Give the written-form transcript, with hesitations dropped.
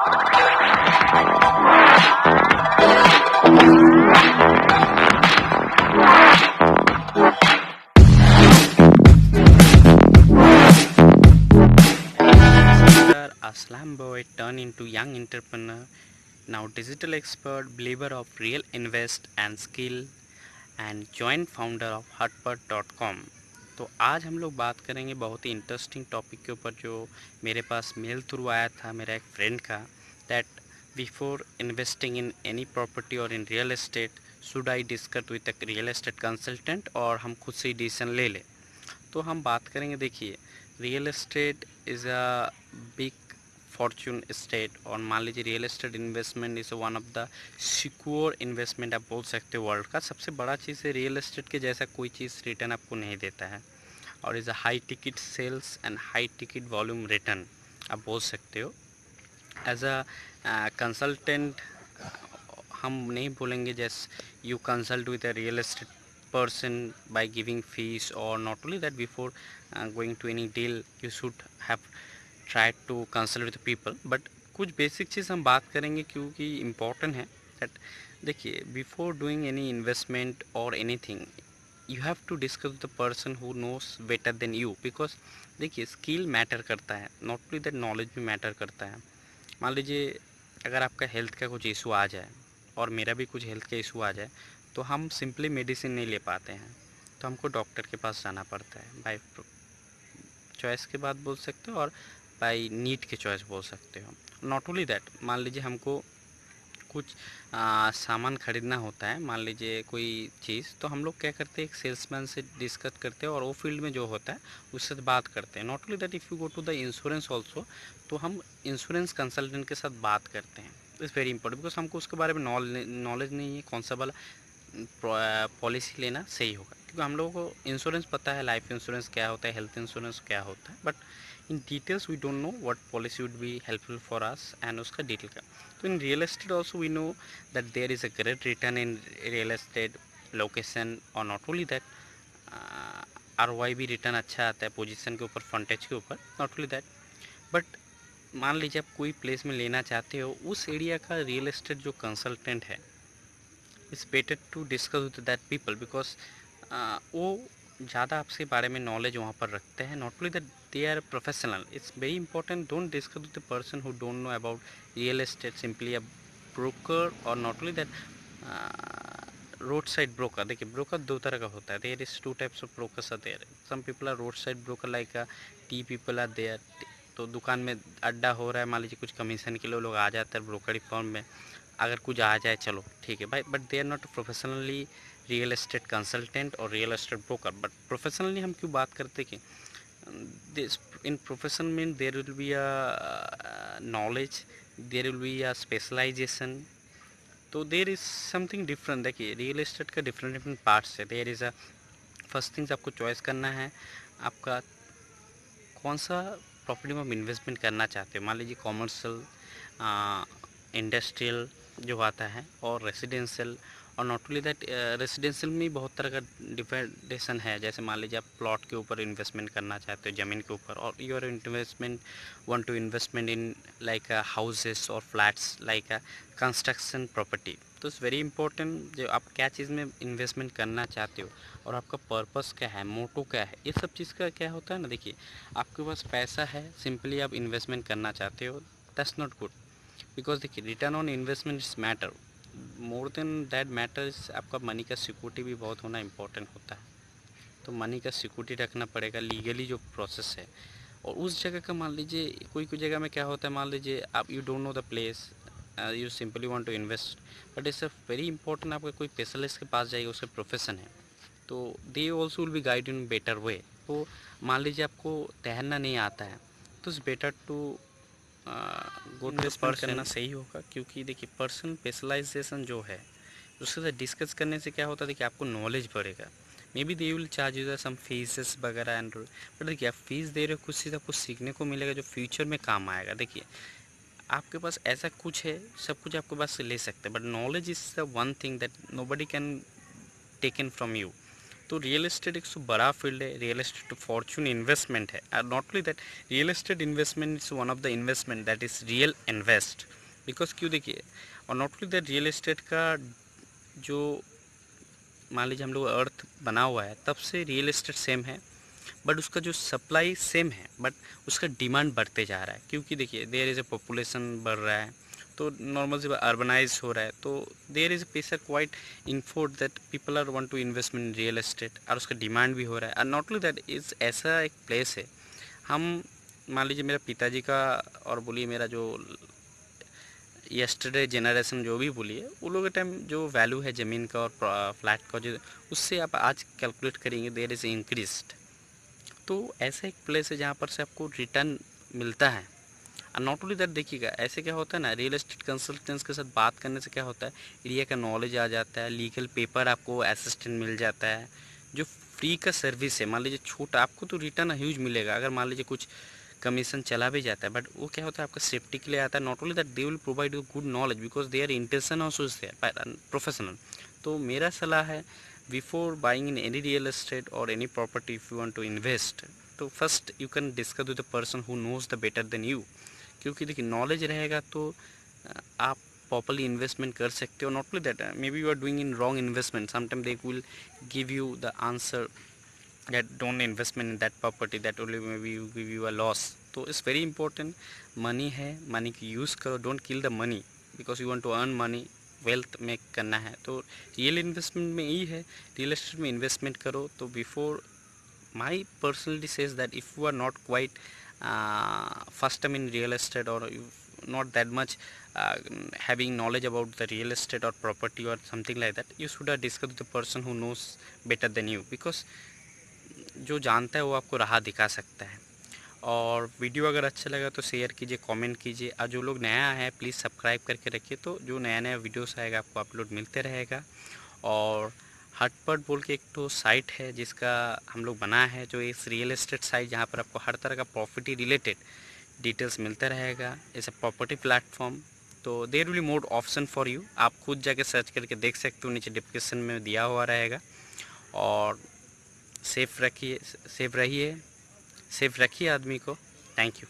Aslam boy turned into young entrepreneur, now digital expert, believer of real invest and skill and joint founder of hotpot.com। तो आज हम लोग बात करेंगे बहुत ही इंटरेस्टिंग टॉपिक के ऊपर जो मेरे पास मेल थ्रू आया था मेरा एक फ्रेंड का, that before investing in any property और in real estate should I discuss with a real estate consultant और हम खुद से ही डिसीजन ले लें। तो हम बात करेंगे, देखिए real estate is a big Fortune estate और मान लीजिए real estate investment is one of the secure investment आप बोल सकते हो वर्ल्ड का सबसे बड़ा चीज़ है। रियल एस्टेट के जैसा कोई चीज़ रिटर्न आपको नहीं देता है और is a high ticket sales and high ticket volume return आप बोल सकते हो। एज अ कंसल्टेंट हम नहीं बोलेंगे जैसे you consult with a real estate person by giving fees, or not only that, before going to any deal you should have tried to consult with people। but कुछ basic चीज़ हम बात करेंगे क्योंकि इम्पोर्टेंट है। दैट देखिए before doing any investment और anything you have to discuss with the person who knows better than you, because देखिए स्किल मैटर करता है, नॉट ओनली दैट नॉलेज भी मैटर करता है। मान लीजिए अगर आपका हेल्थ का कुछ इशू आ जाए और मेरा भी कुछ हेल्थ का इशू आ जाए तो हम सिंपली मेडिसिन नहीं ले पाते हैं, तो हमको डॉक्टर के पास जाना पड़ता है। बाय चॉइस के बाद बोल सकते हो और बाय नीड के चॉइस बोल सकते हो। नॉट ओनली दैट, मान लीजिए हमको कुछ सामान ख़रीदना होता है, मान लीजिए कोई चीज़, तो हम लोग क्या करते हैं एक सेल्समैन से डिस्कस करते हैं और वो फील्ड में जो होता है उससे बात करते हैं। Not only that, if you go to the insurance also, तो हम इंश्योरेंस कंसल्टेंट के साथ बात करते हैं। इट्स वेरी इंपॉर्टेंट बिकॉज हमको उसके बारे में नॉलेज नहीं है कौन सा वाला पॉलिसी लेना सही होगा, क्योंकि हम लोगों को इंश्योरेंस पता है, लाइफ इंश्योरेंस क्या होता है, हेल्थ इंश्योरेंस क्या होता है, but in details we don't know what policy would be helpful for us and उसका डिटेल का। तो in real estate also we know that there is a great return in real estate location, और not only that ROI भी return अच्छा आता है position के ऊपर, फ्रंटेज के ऊपर। नॉट ओनली दैट, बट मान लीजिए आप कोई प्लेस में लेना चाहते हो, उस एरिया का रियल एस्टेट जो कंसल्टेंट है it's better to discuss with that people, because वो ज़्यादा आपके बारे में नॉलेज वहाँ पर रखते हैं। Not only that they are professional, it's very important, don't discuss with the person who don't know about real estate, simply a broker. और not only that road side broker, देखिए ब्रोकर दो तरह का होता है, there is two types of brokers are there. Some people are road side broker like tea people are there, तो दुकान में अड्डा हो रहा है, मान लीजिए कुछ कमीशन के लिए लोग आ जाते हैं ब्रोकरी फर्म में, अगर कुछ आ जाए चलो ठीक है भाई, but they are not professionally real estate consultant और real estate broker. But professionally हम क्यों बात करते कि this in profession mean there will be a knowledge, there will be a specialization, तो देर इज़ समथिंग डिफरेंट। देखिए real estate का different different parts है। There is a first things आपको चॉइस करना है आपका कौन सा प्रॉपर्टी में आप इन्वेस्टमेंट करना चाहते हो। मान लीजिए कॉमर्शियल, इंडस्ट्रियल जो आता है, और रेसिडेंशियल, और नॉट ओनली दैट रेसिडेंशियल में बहुत तरह का डिफरेंटेशन है। जैसे मान लीजिए आप प्लॉट के ऊपर इन्वेस्टमेंट करना चाहते हो, ज़मीन के ऊपर, और your investment want to investment in like houses और फ्लैट्स लाइक कंस्ट्रक्शन प्रॉपर्टी। तो इट्स वेरी इंपॉर्टेंट जो आप क्या चीज़ में इन्वेस्टमेंट करना चाहते हो और आपका पर्पस क्या है, मोटो क्या है, ये सब चीज़ का क्या होता है ना। देखिए आपके पास पैसा है, सिंपली आप इन्वेस्टमेंट करना चाहते हो, दैट्स नॉट गुड, बिकॉज देखिए return on investment is matter, more than that matters आपका मनी का सिक्योरिटी भी बहुत होना इंपॉर्टेंट होता है। तो मनी का सिक्योरिटी रखना पड़ेगा, लीगली जो प्रोसेस है। और उस जगह का मान लीजिए कोई कोई जगह में क्या होता है, मान लीजिए आप you don't know the place, you simply want to invest, but it's a very important, आपका कोई स्पेशलिस्ट के पास जाइए, उसका प्रोफेशन है, तो they also will be guide in better way. तो मान लीजिए आपको तैरना नहीं आता है, तो it's better to go to investment करना सही होगा, क्योंकि देखिए पर्सन स्पेशलाइजेशन जो है उसके साथ डिस्कस करने से क्या होता है, देखिए आपको नॉलेज बढ़ेगा। Maybe they will charge you some fees वगैरह एंड, बट देखिए आप फीस दे रहे हो, कुछ चीज़ आपको सीखने को मिलेगा जो फ्यूचर में काम आएगा। देखिए आपके पास ऐसा कुछ है, सब कुछ आपके पास से ले सकते हैं, but knowledge is the one thing that nobody can taken from you. तो रियल एस्टेट एक सो बड़ा फील्ड है, रियल एस्टेट फॉर्चून इन्वेस्टमेंट है। और not only that, real estate investment is one of the investment that is real invest. Because क्यों देखिए, और not only that, real estate का जो मान लीजिए हम लोग अर्थ बना हुआ है तब से रियल एस्टेट सेम है, बट उसका जो सप्लाई सेम है, बट उसका डिमांड बढ़ते जा रहा है। क्योंकि देखिए देयर इज़ ए पॉपुलेशन बढ़ रहा है, तो नॉर्मल से अर्बनाइज हो रहा है, तो there is a pressure quite enforced that people are want to investment in real estate, और उसका डिमांड भी हो रहा है। और नॉट ओनली दैट, इज़ ऐसा एक प्लेस है, हम मान लीजिए मेरा पिताजी का और बोलिए मेरा जो यस्टरडे जनरेशन जो भी बोलिए, उन लोगों के टाइम जो वैल्यू है ज़मीन का और फ्लैट का, जो उससे आप आज कैलकुलेट करेंगे देयर इज़ इंक्रीज्ड। तो ऐसा एक प्लेस है जहाँ पर से आपको रिटर्न मिलता है। और नॉट ओनली दैट, देखिएगा ऐसे क्या होता है ना, रियल एस्टेट कंसल्टेंट्स के साथ बात करने से क्या होता है, एरिया का नॉलेज आ जाता है, लीगल पेपर आपको असिस्टेंट मिल जाता है, जो फ्री का सर्विस है। मान लीजिए छोटा, आपको तो रिटर्न ह्यूज मिलेगा अगर मान लीजिए कुछ कमीशन चला भी जाता है, बट वो क्या होता है आपका सेफ्टी के लिए आता है। Not only that, they will provide you good knowledge because they are intention also is their professional. तो मेरा सलाह है, before buying in any real estate और any property, if you want to invest, तो first you can discuss with the person who knows the better than you. क्योंकि देखिए knowledge रहेगा तो आप प्रॉपरली इन्वेस्टमेंट कर सकते हो। Not only that, maybe you are doing in wrong investment, sometime they will give you the answer that don't investment in that property, that only maybe you give you a loss। तो it's very important, money है, money की use करो, don't kill the money because you want to earn money, wealth make करना है। तो real investment में यही है, रियल एस्टेट में इन्वेस्टमेंट करो। तो before my personally says that if you are not quite first time in real estate, or you not that much having knowledge about the real estate or property or something like that, you should discuss with the person who knows better than you, because जो जानता है वो आपको राह दिखा सकता है। और वीडियो अगर अच्छा लगा तो शेयर कीजिए, कमेंट कीजिए, और जो लोग नया है प्लीज़ सब्सक्राइब करके रखिए, तो जो नया नया वीडियोस आएगा आपको अपलोड मिलते रहेगा। और हटपट बोल के एक तो साइट है जिसका हम लोग बना है, जो इस रियल एस्टेट साइट, जहाँ पर आपको हर तरह का प्रॉपर्टी रिलेटेड डिटेल्स मिलता रहेगा। इस प्रॉपर्टी प्लेटफॉर्म, तो there will be more option for you, आप खुद जाके सर्च करके देख सकते हो, नीचे डिस्क्रिप्शन में दिया हुआ रहेगा। और सेफ रखिए, सेफ रहिए, सेफ रखिए आदमी को। Thank you.